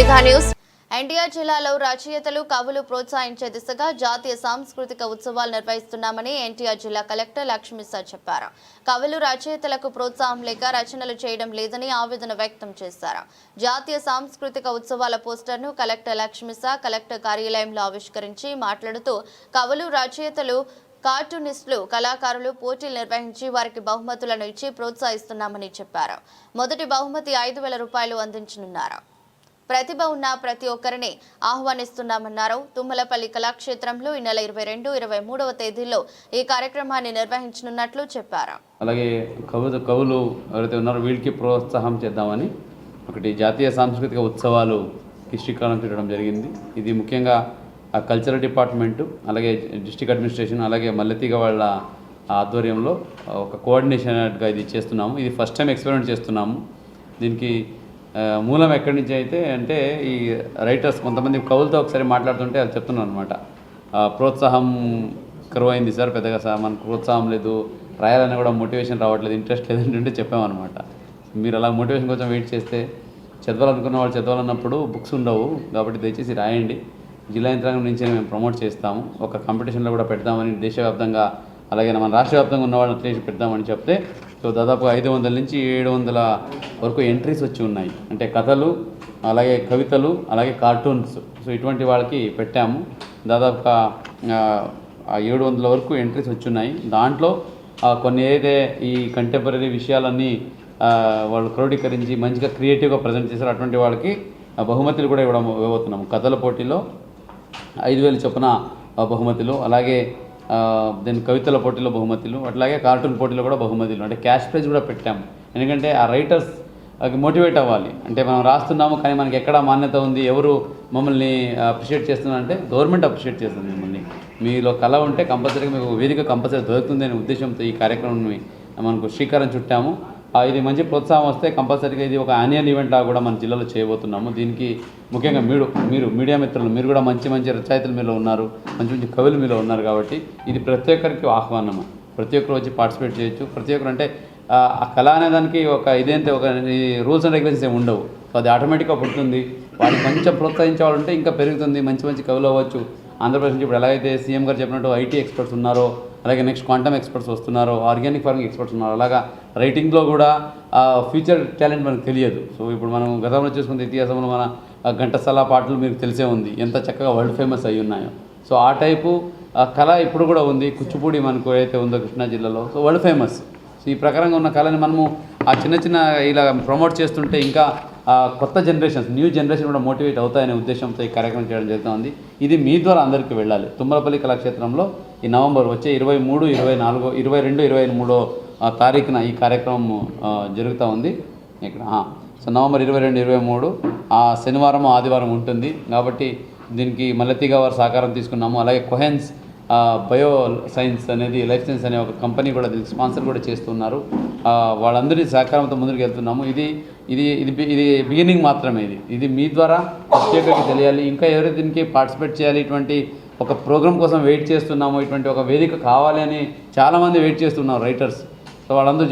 Mega news. NTR జిల్లాలో రచయితలు కవులు ప్రోత్సహించే దిశగా జాతీయ సాంస్కృతిక ఉత్సవాలు నిర్వహిస్తున్నామని ఎన్టీఆర్ జిల్లా కలెక్టర్ లక్ష్మీసా చెప్పారు. కవులు రచయితలకు ప్రోత్సాహం లేక రచనలు చేయడం లేదని ఆవేదన వ్యక్తం చేశారు. జాతీయ సాంస్కృతిక ఉత్సవాల పోస్టర్ను కలెక్టర్ లక్ష్మీసా కలెక్టర్ కార్యాలయంలో ఆవిష్కరించి మాట్లాడుతూ కవులు రచయితలు కార్టూనిస్టులు కళాకారులు పోటీలు నిర్వహించి వారికి బహుమతులను ఇచ్చి ప్రోత్సహిస్తున్నామని చెప్పారు. మొదటి బహుమతి 5,000 రూపాయలు అందించనున్నారు. ప్రతిభ ఉన్న ప్రతి ఒక్కరిని ఆహ్వానిస్తున్నామన్నారు. తుమ్మలపల్లి కళాక్షేత్రంలో ఈ నెల 22, 23వ తేదీల్లో ఈ కార్యక్రమాన్ని నిర్వహించనున్నట్లు చెప్పారు. అలాగే కవులు ఎవరైతే ఉన్నారో వీళ్ళకి ప్రోత్సాహం చేద్దామని ఒకటి జాతీయ సాంస్కృతిక ఉత్సవాలుకి శ్రీకారం చుట్టడం జరిగింది. ఇది ముఖ్యంగా కల్చరల్ డిపార్ట్మెంటు, అలాగే డిస్ట్రిక్ట్ అడ్మినిస్ట్రేషన్, అలాగే మల్లెతీగ వాళ్ళ ఆధ్వర్యంలో ఒక కోఆర్డినేషన్గా ఇది చేస్తున్నాము. ఇది ఫస్ట్ టైం ఎక్స్పెరిమెంట్ చేస్తున్నాము. దీనికి మూలం ఎక్కడి నుంచి అయితే అంటే ఈ రైటర్స్ కొంతమంది కవులతో ఒకసారి మాట్లాడుతుంటే అది చెప్తున్నాను అనమాట. ప్రోత్సాహం కరువైంది సార్, పెద్దగా సార్ మనకు ప్రోత్సాహం లేదు, రాయాలని కూడా మోటివేషన్ రావట్లేదు, ఇంట్రెస్ట్ లేదంటే చెప్పామన్నమాట. మీరు అలా మోటివేషన్ కోసం వెయిట్ చేస్తే చదవాలనుకున్న వాళ్ళు చదవాలన్నప్పుడు బుక్స్ ఉండవు, కాబట్టి దయచేసి రాయండి. జిల్లా యంత్రాంగం నుంచి మేము ప్రమోట్ చేస్తాము. ఒక కాంపిటీషన్లో కూడా పెడతామని దేశవ్యాప్తంగా అలాగే మన రాష్ట్ర వ్యాప్తంగా ఉన్న వాళ్ళని చేసి పెడతామని చెప్తే సో దాదాపు 500 నుంచి 700 వరకు ఎంట్రీస్ వచ్చి ఉన్నాయి. అంటే కథలు, అలాగే కవితలు, అలాగే కార్టూన్స్. సో ఇటువంటి వాళ్ళకి పెట్టాము. దాదాపుగా 700 వరకు ఎంట్రీస్ వచ్చి ఉన్నాయి. దాంట్లో కొన్ని ఏదైతే ఈ కంటెంపరీ విషయాలన్నీ వాళ్ళు క్రోడీకరించి మంచిగా క్రియేటివ్గా ప్రజెంట్ చేశారు అటువంటి వాళ్ళకి బహుమతులు కూడా ఇవ్వబోతున్నాము. కథల పోటీలో 5,000 చొప్పున బహుమతులు, అలాగే దీని కవితల పోటీలో బహుమతులు, అట్లాగే కార్టూన్ పోటీలో కూడా బహుమతులు, అంటే క్యాష్ ప్రైజ్ కూడా పెట్టాము. ఎందుకంటే ఆ రైటర్స్ మోటివేట్ అవ్వాలి. అంటే మనం రాస్తున్నాము కానీ మనకి ఎక్కడ మాన్యత ఉంది, ఎవరు మమ్మల్ని అప్రిషియేట్ చేస్తున్నారంటే గవర్నమెంట్ అప్రిషియేట్ చేస్తుంది మిమ్మల్ని. మీలో కళ ఉంటే కంపల్సరీగా మీకు వేదిక కంపల్సరీ దొరుకుతుంది అనే ఉద్దేశంతో ఈ కార్యక్రమాన్ని మనకు శ్రీకారం చుట్టాము. ఇది మంచి ప్రోత్సాహం వస్తే కంపల్సరీగా ఇది ఒక యాన్యువల్ ఈవెంట్ లాగా కూడా మన జిల్లాలో చేయబోతున్నాము. దీనికి ముఖ్యంగా మీరు మీడియా మిత్రులు, మీరు కూడా మంచి రచయితలు మీలో ఉన్నారు, మంచి కవులు మీలో ఉన్నారు. కాబట్టి ఇది ప్రతి ఒక్కరికి ఆహ్వానము. ప్రతి ఒక్కరు వచ్చి పార్టిసిపేట్ చేయొచ్చు. ప్రతి ఒక్కరు అంటే ఆ కళ అనేదానికి ఒక ఇదేంటే ఒక రూల్స్ అండ్ రెగ్యులేషన్స్ ఏమి ఉండవు. సో అది ఆటోమేటిక్గా పుడుతుంది. వాటిని కొంచెం ప్రోత్సహించే వాళ్ళు ఉంటే ఇంకా పెరుగుతుంది. మంచి కవులు అవ్వచ్చు. ఆంధ్రప్రదేశ్ నుంచి ఇప్పుడు ఎలాగైతే సీఎం గారు చెప్పినట్టు ఐటీ ఎక్స్పర్ట్స్ ఉన్నారో, అలాగే నెక్స్ట్ క్వాంటమ్ ఎక్స్పర్ట్స్ వస్తున్నారో, ఆర్గానిక్ ఫార్మింగ్ ఎక్స్పర్ట్స్ ఉన్నారు. అలాగా రైటింగ్లో కూడా ఫ్యూచర్ టాలెంట్ మనకు తెలియదు. సో ఇప్పుడు మనం గతంలో చూసుకున్న ఇతిహాసంలో మన ఘంటసాల పాటలు మీకు తెలిసే ఉంది, ఎంత చక్కగా వరల్డ్ ఫేమస్ అయి ఉన్నాయో. సో ఆ టైపు కళ ఇప్పుడు కూడా ఉంది. కూచిపూడి మనకు ఏదైతే ఉందో కృష్ణా జిల్లాలో, సో వరల్డ్ ఫేమస్. సో ఈ ప్రకారంగా ఉన్న కళని మనము ఆ చిన్న ఇలా ప్రమోట్ చేస్తుంటే ఇంకా కొత్త జనరేషన్స్, న్యూ జనరేషన్ కూడా మోటివేట్ అవుతాయనే ఉద్దేశంతో ఈ కార్యక్రమం చేయడం జరుగుతుంది. ఇది మీ ద్వారా అందరికీ వెళ్ళాలి. తుమ్మలపల్లి కళాక్షేత్రంలో ఈ నవంబర్ వచ్చే 23, 24, 22, 23 తారీఖున ఈ కార్యక్రమం జరుగుతూ ఉంది ఇక్కడ. సో నవంబర్ 22, 23 శనివారం, ఆదివారం ఉంటుంది. కాబట్టి దీనికి మల్లెతీగ వారు సహకారం తీసుకున్నాము. అలాగే కొహెన్స్ బయో సైన్స్ అనేది, లైఫ్ సైన్స్ అనే ఒక కంపెనీ కూడా దీనికి స్పాన్సర్ కూడా చేస్తున్నారు. వాళ్ళందరి సహకారంతో ముందుకు వెళ్తున్నాము. ఇది బిగినింగ్ మాత్రమే. ఇది మీ ద్వారా ప్రత్యేకంగా తెలియాలి. ఇంకా ఎవరైతే దీనికి పార్టిసిపేట్ చేయాలి, ఇటువంటి ఒక ప్రోగ్రామ్ కోసం వెయిట్ చేస్తున్నాము, ఇటువంటి ఒక వేదిక కావాలి అని చాలామంది వెయిట్ చేస్తున్నారు రైటర్స్. సో వాళ్ళందరూ